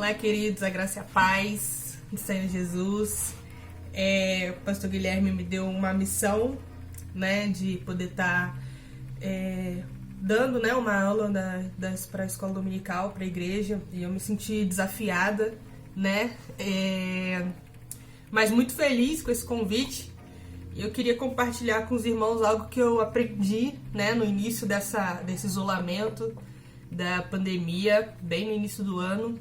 Olá, queridos, a graça e a paz do Senhor Jesus. O pastor Guilherme me deu uma missão, né, de poder estar dando, né, uma aula para a escola dominical, para a igreja, e eu me senti desafiada, né, mas muito feliz com esse convite. E eu queria compartilhar com os irmãos algo que eu aprendi, né, no início desse isolamento da pandemia, bem no início do ano,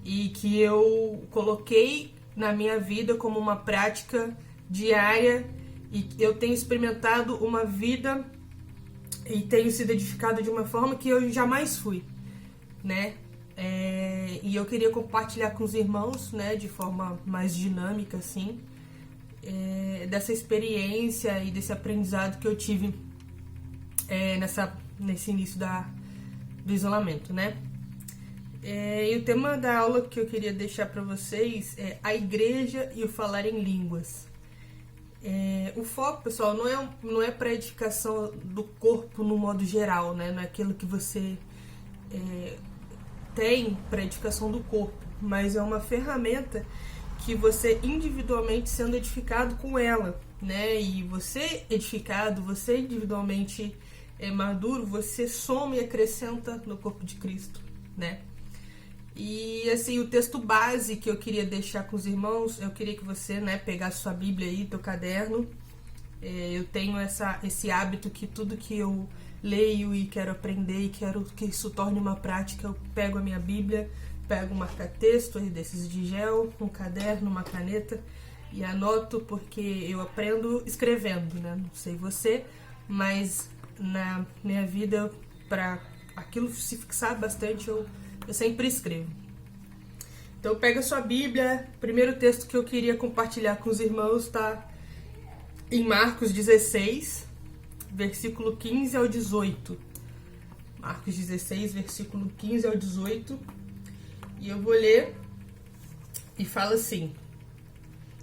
e que eu coloquei na minha vida como uma prática diária, e eu tenho experimentado uma vida e tenho sido edificado de uma forma que eu jamais fui, né? E eu queria compartilhar com os irmãos, né, de forma mais dinâmica, assim, dessa experiência e desse aprendizado que eu tive nesse início do isolamento, né? E o tema da aula que eu queria deixar para vocês é a igreja e o falar em línguas. O foco, pessoal, não é para edificação do corpo no modo geral, né? Não é aquilo que você tem para edificação do corpo, mas é uma ferramenta que você individualmente sendo edificado com ela, né? E você edificado, você individualmente maduro, você soma e acrescenta no corpo de Cristo, né? E assim, o texto base que eu queria deixar com os irmãos, eu queria que você, né, pegasse sua Bíblia aí, teu caderno. Eu tenho esse hábito que tudo que eu leio e quero aprender e quero que isso torne uma prática, eu pego a minha Bíblia, pego um marca-texto desses de gel, um caderno, uma caneta e anoto, porque eu aprendo escrevendo, né? Não sei você, mas na minha vida, para aquilo se fixar bastante, eu sempre escrevo. Então pega a sua Bíblia. O primeiro texto que eu queria compartilhar com os irmãos está em Marcos 16, versículo 15 ao 18. Marcos 16, versículo 15 ao 18. E eu vou ler, e fala assim: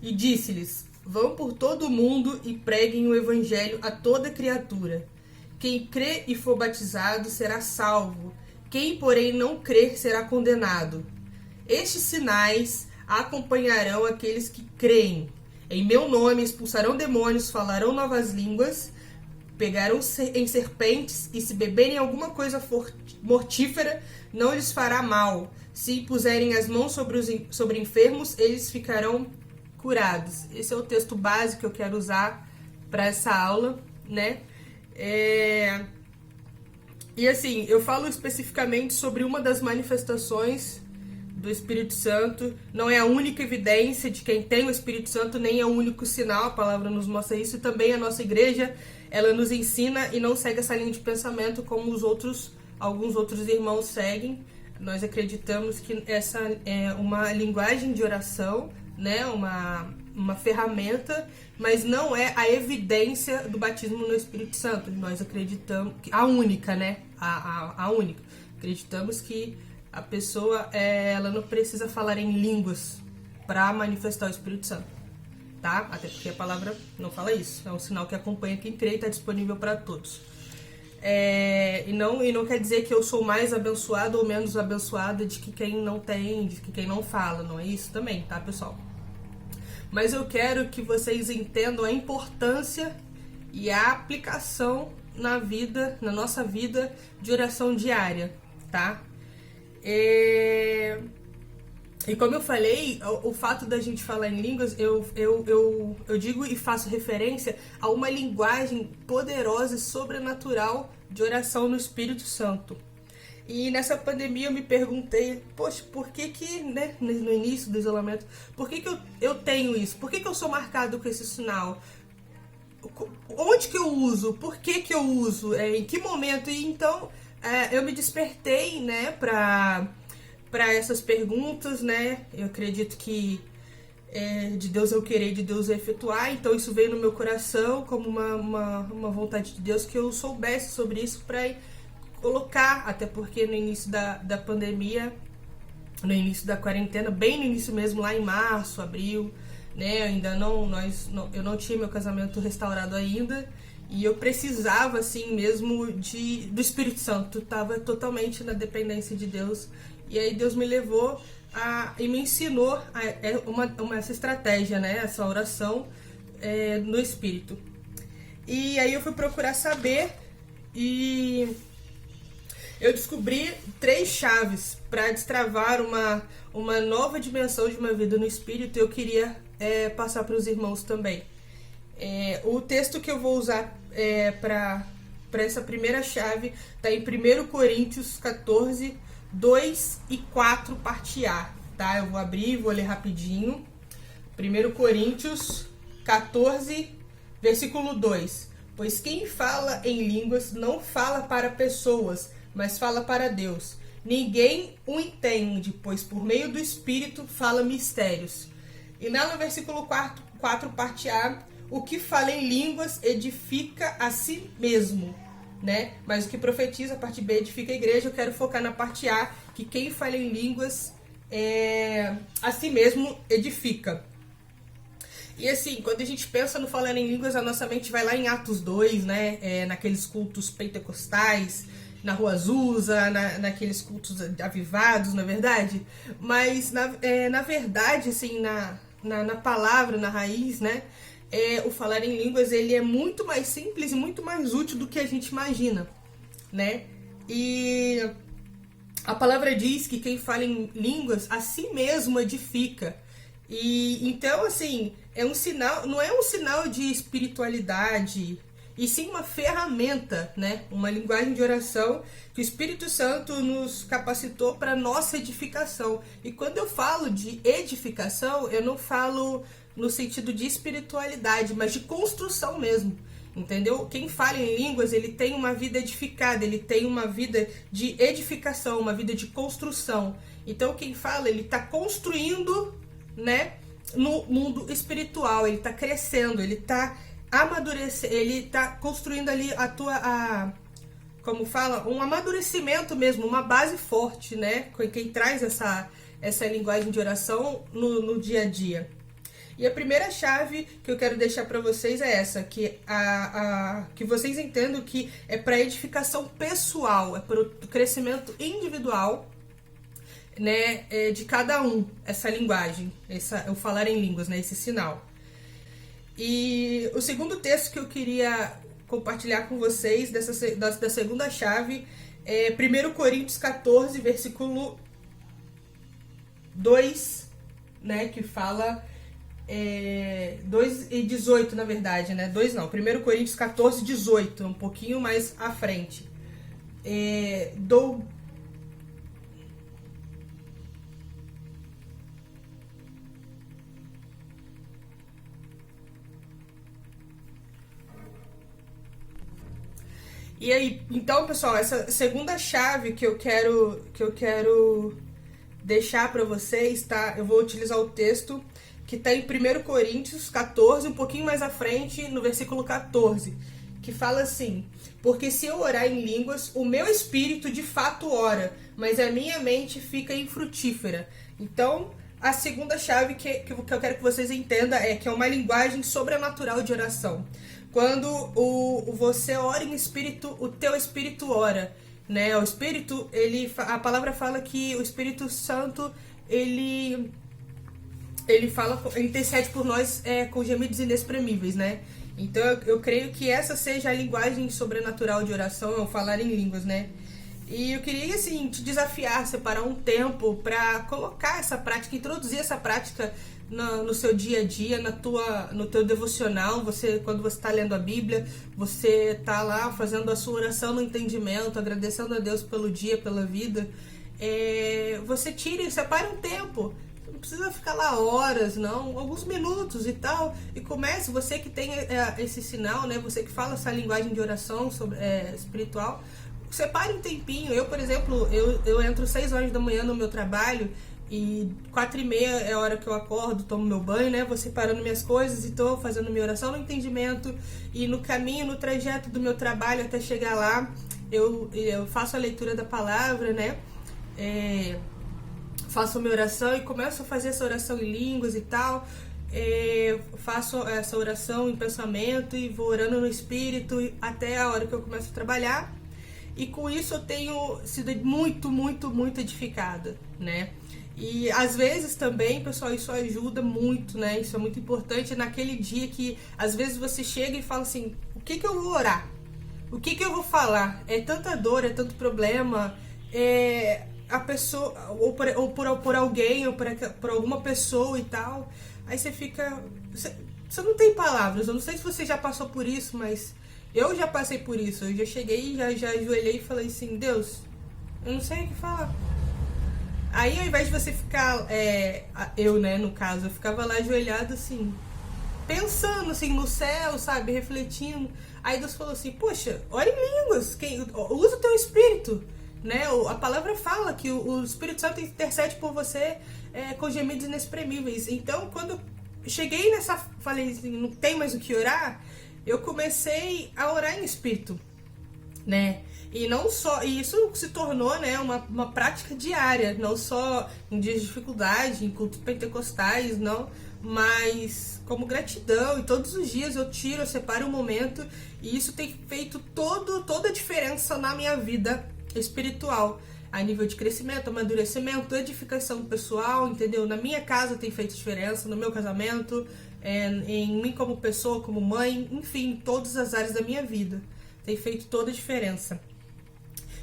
E disse-lhes: Vão por todo o mundo e preguem o evangelho a toda criatura. Quem crê e for batizado será salvo. Quem, porém, não crer será condenado. Estes sinais acompanharão aqueles que creem. Em meu nome expulsarão demônios, falarão novas línguas, pegarão em serpentes, e se beberem alguma coisa mortífera, não lhes fará mal. Se puserem as mãos sobre enfermos, eles ficarão curados. Esse é o texto básico que eu quero usar para essa aula, né? E assim, eu falo especificamente sobre uma das manifestações do Espírito Santo. Não é a única evidência de quem tem o Espírito Santo, nem é o único sinal, a palavra nos mostra isso. E também a nossa igreja, ela nos ensina e não segue essa linha de pensamento como alguns outros irmãos seguem. Nós acreditamos que essa é uma linguagem de oração, né, uma ferramenta, mas não é a evidência do batismo no Espírito Santo. Nós acreditamos que a única, né, a única. Acreditamos que a pessoa ela não precisa falar em línguas para manifestar o Espírito Santo, tá? Até porque a palavra não fala isso. É um sinal que acompanha quem crê e está disponível para todos. E não quer dizer que eu sou mais abençoado ou menos abençoada de que quem não tem, de que quem não fala. Não é isso também, tá, pessoal? Mas eu quero que vocês entendam a importância e a aplicação na nossa vida de oração diária, tá? E como eu falei, o fato da gente falar em línguas, eu digo e faço referência a uma linguagem poderosa e sobrenatural de oração no Espírito Santo. E nessa pandemia eu me perguntei, poxa, por que né, no início do isolamento, por que eu tenho isso? Por que eu sou marcado com esse sinal? Onde que eu uso? Por que eu uso? Em que momento? E então eu me despertei, né, para essas perguntas, né? Eu acredito que de Deus eu querer, de Deus eu efetuar. Então isso veio no meu coração como uma vontade de Deus que eu soubesse sobre isso para colocar, até porque no início da pandemia, no início da quarentena, bem no início mesmo, lá em março, abril, né, eu não tinha meu casamento restaurado ainda, e eu precisava, assim mesmo, do Espírito Santo, estava totalmente na dependência de Deus, e aí Deus me levou e me ensinou essa estratégia, né? Essa oração no Espírito. E aí eu fui procurar saber e eu descobri 3 chaves para destravar uma nova dimensão de uma vida no Espírito. E eu queria passar para os irmãos também. O texto que eu vou usar para essa primeira chave está em 1 Coríntios 14, 2 e 4, parte A. Tá? Eu vou abrir e vou ler rapidinho. 1 Coríntios 14, versículo 2. Pois quem fala em línguas não fala para pessoas, mas fala para Deus. Ninguém o entende, pois por meio do Espírito fala mistérios. E lá no versículo 4, parte A, o que fala em línguas edifica a si mesmo, né? Mas o que profetiza, a parte B, edifica a igreja. Eu quero focar na parte A, que quem fala em línguas a si mesmo edifica. E assim, quando a gente pensa no falar em línguas, a nossa mente vai lá em Atos 2, né? Naqueles cultos pentecostais, na Rua Azusa, naqueles cultos avivados, na verdade. Mas, na verdade, assim, na palavra, na raiz, né? O falar em línguas, ele é muito mais simples e muito mais útil do que a gente imagina, né? E a palavra diz que quem fala em línguas a si mesmo edifica. E então, assim, é um sinal, não é um sinal de espiritualidade, e sim uma ferramenta, né? Uma linguagem de oração que o Espírito Santo nos capacitou para nossa edificação. E quando eu falo de edificação, eu não falo no sentido de espiritualidade, mas de construção mesmo, entendeu? Quem fala em línguas, ele tem uma vida edificada, ele tem uma vida de edificação, uma vida de construção. Então, quem fala, ele está construindo, né, no mundo espiritual, ele está crescendo, ele está amadurecendo, ele está construindo ali como fala, um amadurecimento mesmo, uma base forte, né, quem traz essa linguagem de oração no dia a dia. E a primeira chave que eu quero deixar para vocês é essa, que que vocês entendam que é para edificação pessoal, é para o crescimento individual, né, de cada um, essa linguagem, o falar em línguas, né, esse sinal. E o segundo texto que eu queria compartilhar com vocês da segunda chave é 1 Coríntios 14, versículo 2, né, que fala 2 e 18, na verdade, né, 2 não, 1 Coríntios 14, 18, um pouquinho mais à frente. E aí, então, pessoal, essa segunda chave que eu quero deixar para vocês, tá? Eu vou utilizar o texto que está em 1 Coríntios 14, um pouquinho mais à frente, no versículo 14, que fala assim: porque se eu orar em línguas, o meu espírito de fato ora, mas a minha mente fica infrutífera. Então, a segunda chave que eu quero que vocês entendam é que é uma linguagem sobrenatural de oração. Quando você ora em espírito, o teu espírito ora, né? O espírito, a palavra fala que o Espírito Santo, ele intercede por nós com gemidos inexprimíveis, né? Então eu creio que essa seja a linguagem sobrenatural de oração, é o falar em línguas, né? E eu queria, assim, te desafiar, separar um tempo para colocar essa prática, introduzir essa prática no seu dia a dia, no teu devocional. Quando você está lendo a Bíblia, você está lá fazendo a sua oração no entendimento, agradecendo a Deus pelo dia, pela vida. Você separe um tempo. Não precisa ficar lá horas, não, alguns minutos e tal, e comece, você que tem esse sinal, né, você que fala essa linguagem de oração espiritual, separe um tempinho. Eu, por exemplo, eu entro 6 horas da manhã no meu trabalho e 4h30 é a hora que eu acordo, tomo meu banho, né, vou separando minhas coisas e tô fazendo minha oração no entendimento, e no caminho, no trajeto do meu trabalho até chegar lá, eu faço a leitura da palavra, né, faço a minha oração e começo a fazer essa oração em línguas e tal. Faço essa oração em pensamento e vou orando no espírito até a hora que eu começo a trabalhar. E com isso eu tenho sido muito, muito, muito edificada, né? E às vezes também, pessoal, isso ajuda muito, né? Isso é muito importante naquele dia que às vezes você chega e fala assim: o que que eu vou orar? O que que eu vou falar? É tanta dor, é tanto problema, a pessoa, por alguém, ou por alguma pessoa e tal. Aí você fica. Você não tem palavras. Eu não sei se você já passou por isso, mas eu já passei por isso. Eu já cheguei, já ajoelhei e falei assim: Deus, eu não sei o que falar. Aí ao invés de você ficar, eu, né, no caso, eu ficava lá ajoelhado assim, pensando assim no céu, sabe, refletindo. Aí Deus falou assim: poxa, ora em línguas, usa o teu espírito, né? A palavra fala que o Espírito Santo intercede por você com gemidos inexprimíveis. Então, quando eu cheguei nessa, falei assim, não tem mais o que orar, eu comecei a orar em espírito, né? E não só, e isso se tornou, né, uma prática diária, não só em dias de dificuldade, em cultos pentecostais, não, mas como gratidão. E todos os dias eu separo um momento, e isso tem feito toda a diferença na minha vida espiritual, a nível de crescimento, amadurecimento, edificação pessoal, entendeu? Na minha casa tem feito diferença, no meu casamento, em mim como pessoa, como mãe, enfim, em todas as áreas da minha vida. Tem feito toda a diferença.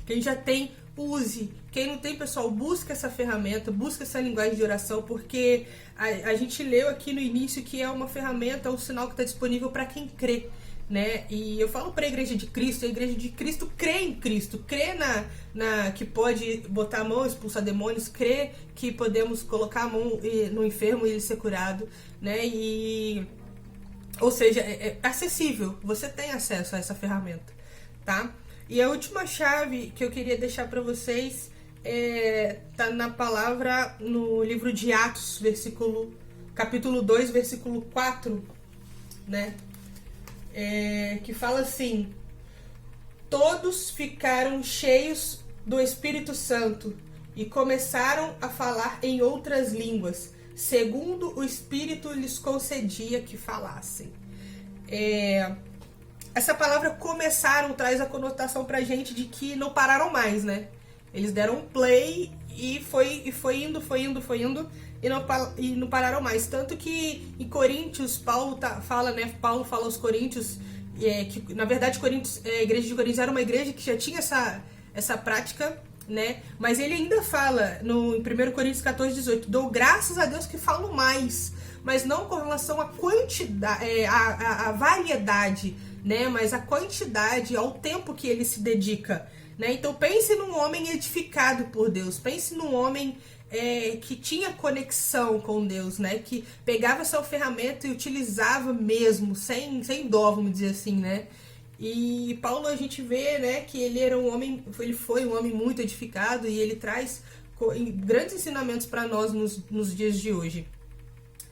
Quem já tem, use. Quem não tem, pessoal, busca essa ferramenta, busca essa linguagem de oração, porque a gente leu aqui no início que é uma ferramenta, um sinal que está disponível para quem crê, né? E eu falo para a Igreja de Cristo crê em Cristo, crê que pode botar a mão, expulsar demônios, crê que podemos colocar a mão no enfermo e ele ser curado, né? Ou seja, é acessível, você tem acesso a essa ferramenta, tá? E a última chave que eu queria deixar para vocês tá na palavra, no livro de Atos, capítulo 2, versículo 4, né? Que fala assim: todos ficaram cheios do Espírito Santo e começaram a falar em outras línguas, segundo o Espírito lhes concedia que falassem. Essa palavra começaram traz a conotação pra gente de que não pararam mais, né? Eles deram um play e foi indo e não pararam mais. Tanto que em Coríntios, Paulo fala aos Coríntios que, na verdade, a igreja de Coríntios era uma igreja que já tinha essa prática, né? Mas ele ainda fala em 1 Coríntios 14:18: dou graças a Deus que falo mais, mas não com relação à quantidade, a variedade, né? Mas a quantidade, ao tempo que ele se dedica, né? Então pense num homem edificado por Deus, pense num homem que tinha conexão com Deus, né? Que pegava essa ferramenta e utilizava mesmo, sem dó, vamos dizer assim, né? E Paulo, a gente vê, né, que ele foi um homem muito edificado, e ele traz grandes ensinamentos para nós nos dias de hoje,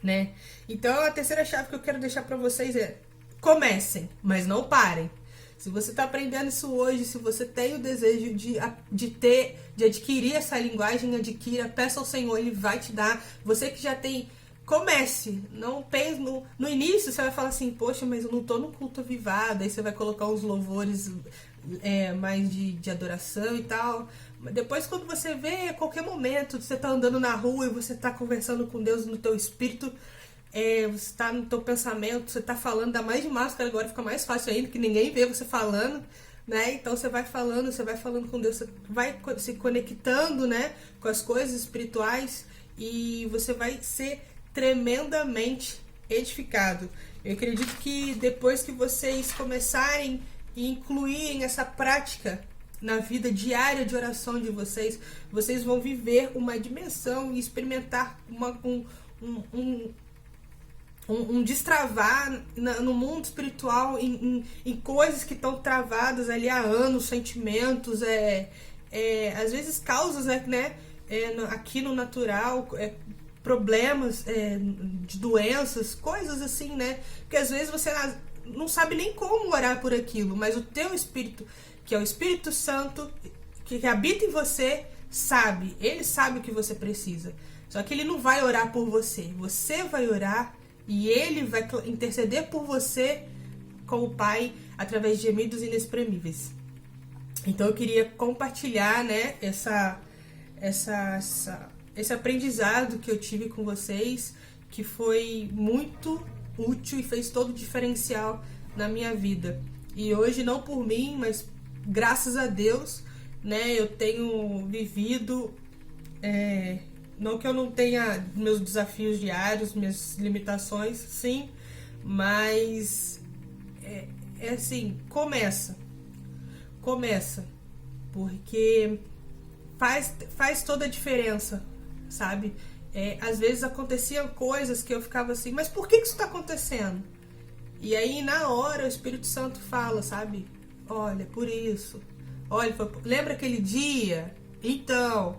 né? Então a terceira chave que eu quero deixar para vocês é: comecem, mas não parem. Se você está aprendendo isso hoje, se você tem o desejo de adquirir essa linguagem, adquira, peça ao Senhor, Ele vai te dar. Você que já tem, comece. Não pense no início, você vai falar assim: poxa, mas eu não tô no culto avivado. Aí você vai colocar uns louvores mais de adoração e tal. Depois, quando você vê, a qualquer momento, você tá andando na rua e você tá conversando com Deus no teu espírito, você tá no teu pensamento, você tá falando, dá mais de máscara agora, fica mais fácil ainda, que ninguém vê você falando, né? Então você vai falando com Deus, você vai se conectando, né, com as coisas espirituais, e você vai ser tremendamente edificado. Eu acredito que depois que vocês começarem e incluírem essa prática na vida diária de oração de vocês, vocês vão viver uma dimensão e experimentar um destravar no mundo espiritual, em coisas que estão travadas ali há anos, sentimentos, às vezes causas, né, aqui no natural, problemas de doenças, coisas assim, né? Porque às vezes você não sabe nem como orar por aquilo, mas o teu espírito, que é o Espírito Santo, que habita em você, sabe. Ele sabe o que você precisa. Só que ele não vai orar por você. Você vai orar e ele vai interceder por você com o Pai através de gemidos inexprimíveis. Então eu queria compartilhar, né, esse aprendizado que eu tive com vocês, que foi muito útil e fez todo o diferencial na minha vida. E hoje, não por mim, mas graças a Deus, né, eu tenho vivido, não que eu não tenha meus desafios diários, minhas limitações, sim, mas assim, começa, porque faz toda a diferença, sabe? Às vezes aconteciam coisas que eu ficava assim, mas por que isso está acontecendo? E aí na hora o Espírito Santo fala, sabe? Olha, por isso. Olha, lembra aquele dia? Então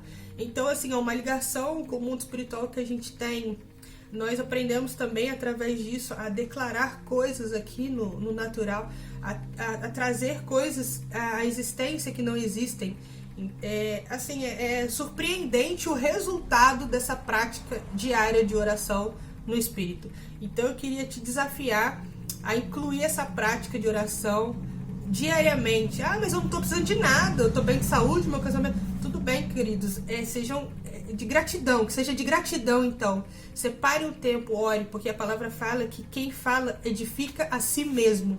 assim, é uma ligação com o mundo espiritual que a gente tem. Nós aprendemos também através disso a declarar coisas aqui no natural, a trazer coisas à existência que não existem. É surpreendente o resultado dessa prática diária de oração no Espírito. Então eu queria te desafiar a incluir essa prática de oração diariamente. Mas eu não estou precisando de nada, eu estou bem de saúde, meu casamento... Tudo bem, queridos, sejam de gratidão, que seja de gratidão. Então, separe um tempo, ore, porque a palavra fala que quem fala edifica a si mesmo.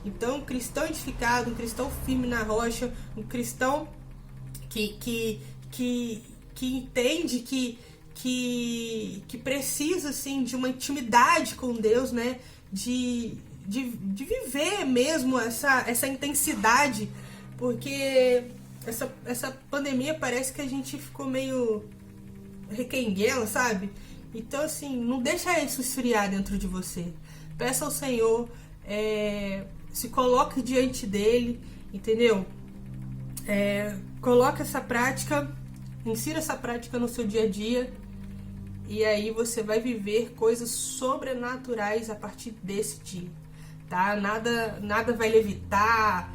Então, um cristão edificado, um cristão firme na rocha, um cristão que entende que precisa, assim, de uma intimidade com Deus, né? De viver mesmo essa intensidade, porque essa pandemia parece que a gente ficou meio requenguela, sabe? Então, assim, não deixa isso esfriar dentro de você. Peça ao Senhor, se coloque diante dele, entendeu? Coloque essa prática, insira essa prática no seu dia a dia, e aí você vai viver coisas sobrenaturais a partir desse dia, tá? Nada vai levitar,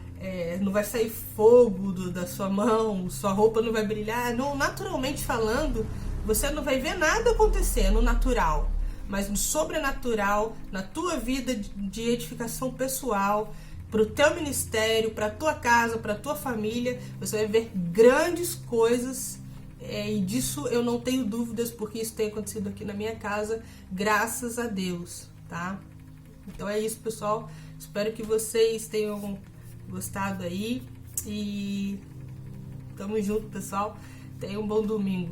não vai sair fogo da sua mão, sua roupa não vai brilhar. Não, naturalmente falando, você não vai ver nada acontecer no natural, mas no sobrenatural, na tua vida de edificação pessoal, para o teu ministério, para a tua casa, para a tua família, você vai ver grandes coisas, e disso eu não tenho dúvidas, porque isso tem acontecido aqui na minha casa, graças a Deus, tá? Então é isso, pessoal. Espero que vocês tenham gostado aí, e tamo junto, pessoal. Tenham um bom domingo.